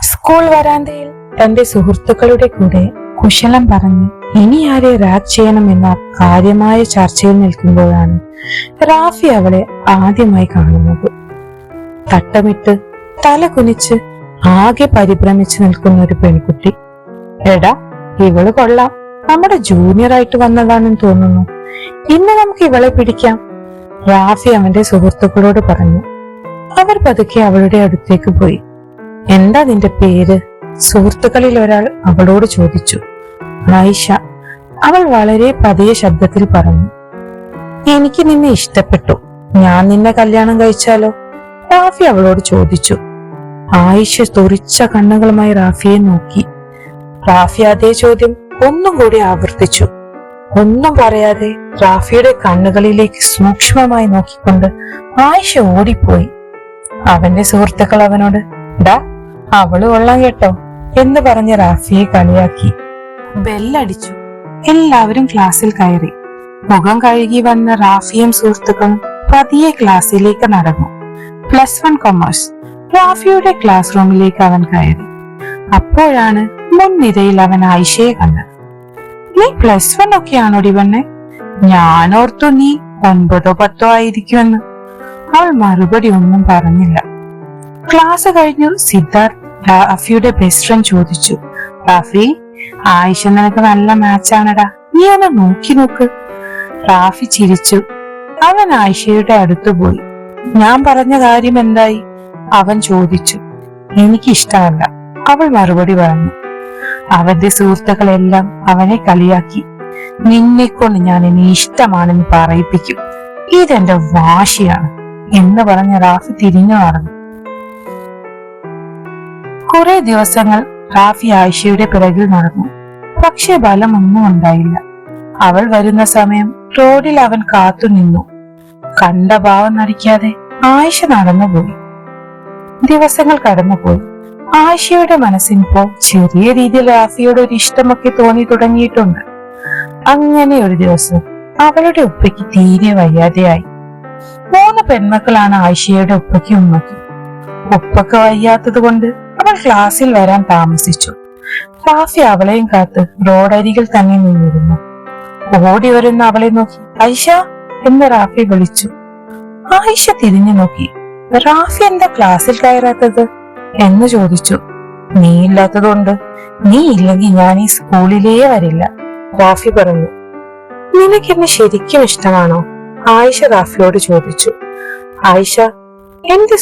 School വരാന്തയിൽ തന്റെ സുഹൃത്തുക്കളുടെ കൂടെ കുശലം പറഞ്ഞ് ഇനി ആരെ റാഗ് ചെയ്യണമെന്ന കാര്യമായ ചർച്ചയിൽ നിൽക്കുമ്പോഴാണ് റാഫി അവളെ ആദ്യമായി കാണുന്നത്. തട്ടമിട്ട് തല കുനിച്ച് ആകെ പരിഭ്രമിച്ച് നിൽക്കുന്ന ഒരു പെൺകുട്ടി. എടാ, ഇവള് കൊള്ളാം, നമ്മുടെ ജൂനിയർ ആയിട്ട് വന്നതാണെന്ന് തോന്നുന്നു, ഇന്ന് നമുക്ക് ഇവളെ പിടിക്കാം, റാഫി അവന്റെ സുഹൃത്തുക്കളോട് പറഞ്ഞു. അവർ പതുക്കെ അവളുടെ അടുത്തേക്ക് പോയി. എന്താ നിന്റെ പേര്? സുഹൃത്തുക്കളിൽ ഒരാൾ അവളോട് ചോദിച്ചു. ആയിഷ, അവൾ വളരെ പതിയ ശബ്ദത്തിൽ പറഞ്ഞു. എനിക്ക് നിന്നെ ഇഷ്ടപ്പെട്ടു, ഞാൻ നിന്നെ കല്യാണം കഴിച്ചാലോ? റാഫി അവളോട് ചോദിച്ചു. ആയിഷ തുറിച്ച കണ്ണുകളുമായി റാഫിയെ നോക്കി. റാഫി അതേ ചോദ്യം ഒന്നും കൂടി ആവർത്തിച്ചു. ഒന്നും പറയാതെ റാഫിയുടെ കണ്ണുകളിലേക്ക് സൂക്ഷ്മമായി നോക്കിക്കൊണ്ട് ആയിഷ ഓടിപ്പോയി. അവന്റെ സുഹൃത്തുക്കൾ അവനോട് ഡാ, അവള് കൊള്ളാൻ കേട്ടോ എന്ന് പറഞ്ഞ് റാഫിയെ കളിയാക്കി. ബെല്ലടിച്ചു. എല്ലാവരും ക്ലാസ്സിൽ കയറി. മുഖം കഴുകി വന്ന റാഫിയും സുഹൃത്തുക്കളും പതിയെ ക്ലാസ്സിലേക്ക് നടന്നു. +1 കൊമേഴ്സ്. റാഫിയുടെ ക്ലാസ് റൂമിലേക്ക് അവൻ കയറി. അപ്പോഴാണ് മുൻനിരയിൽ അവൻ ആയിഷയെ കണ്ടത്. നീ +1 ഒക്കെയാണോടി പെണ്ണെ? ഞാനോർത്തു നീ 9ഓ 10ഓ ആയിരിക്കുമെന്ന്. അവൾ മറുപടി ഒന്നും പറഞ്ഞില്ല. ക്ലാസ് കഴിഞ്ഞു സിദ്ധാർത്ഥ് റാഫിയുടെ ബെസ്റ്റ് ഫ്രണ്ട് ചോദിച്ചു. റാഫി, ആയിഷ നിനക്ക് നല്ല മാച്ചാണടാ, നീ ഒന്ന് നോക്കി നോക്ക്. റാഫി ചിരിച്ചു. അവൻ ആയിഷയുടെ അടുത്ത് പോയി. ഞാൻ പറഞ്ഞ കാര്യം എന്തായി? അവൻ ചോദിച്ചു. എനിക്കിഷ്ടമല്ല, അവൾ മറുപടി പറഞ്ഞു. അവന്റെ സുഹൃത്തുക്കളെല്ലാം അവനെ കളിയാക്കി. നിന്നെക്കൊണ്ട് ഞാൻ ഇനി ഇഷ്ടമാണെന്ന് പറയിപ്പിക്കും, ഇതെന്റെ വാശിയാണ് എന്ന് പറഞ്ഞ റാഫി തിരിഞ്ഞു നടന്നു. കുറെ ദിവസങ്ങൾ റാഫി ആയിഷയുടെ പിറകിൽ നടന്നു. പക്ഷെ ഫലമൊന്നും ഉണ്ടായില്ല. അവൾ വരുന്ന സമയം റോഡിൽ അവൻ കാത്തു നിന്നു. കണ്ട ഭാവം നടിക്കാതെ ആയിഷ നടന്നുപോയി. ദിവസങ്ങൾ കടന്നുപോയി. ആയിഷയുടെ മനസ്സിനിപ്പോ ചെറിയ രീതിയിൽ റാഫിയോട് ഒരു ഇഷ്ടമൊക്കെ തോന്നി തുടങ്ങിയിട്ടുണ്ട്. അങ്ങനെ ഒരു ദിവസം അവളുടെ ഉപ്പയ്ക്ക് തീരെ വയ്യാതെയായി. 3 പെൺമക്കളാണ് ആയിഷയുടെ ഉപ്പയ്ക്ക് ഉമ്മയ്ക്ക്. ഉപ്പക്ക് വയ്യാത്തത് കൊണ്ട് അവൾ ക്ലാസ്സിൽ വരാൻ താമസിച്ചു. റാഫി അവളെയും കാത്ത് റോഡരികിൽ തന്നെ നിന്നിരുന്നു. ഓടി വരുന്ന അവളെ നോക്കി ആയിഷ എന്ന് റാഫി വിളിച്ചു. ആയിഷ തിരിഞ്ഞു നോക്കി. റാഫി എന്താ ക്ലാസ്സിൽ കയറാത്തത് എന്ന് ചോദിച്ചു. നീ ഇല്ലാത്തതുകൊണ്ട്. നീ ഇല്ലെങ്കിൽ ഞാൻ ഈ സ്കൂളിലേ വരില്ല, റാഫി പറഞ്ഞു. നിനക്കെന്നെ ശരിക്കും ഇഷ്ടമാണോ? ആയിഷ റാഫിയോട് ചോദിച്ചു. ആയിഷ, എന്റെ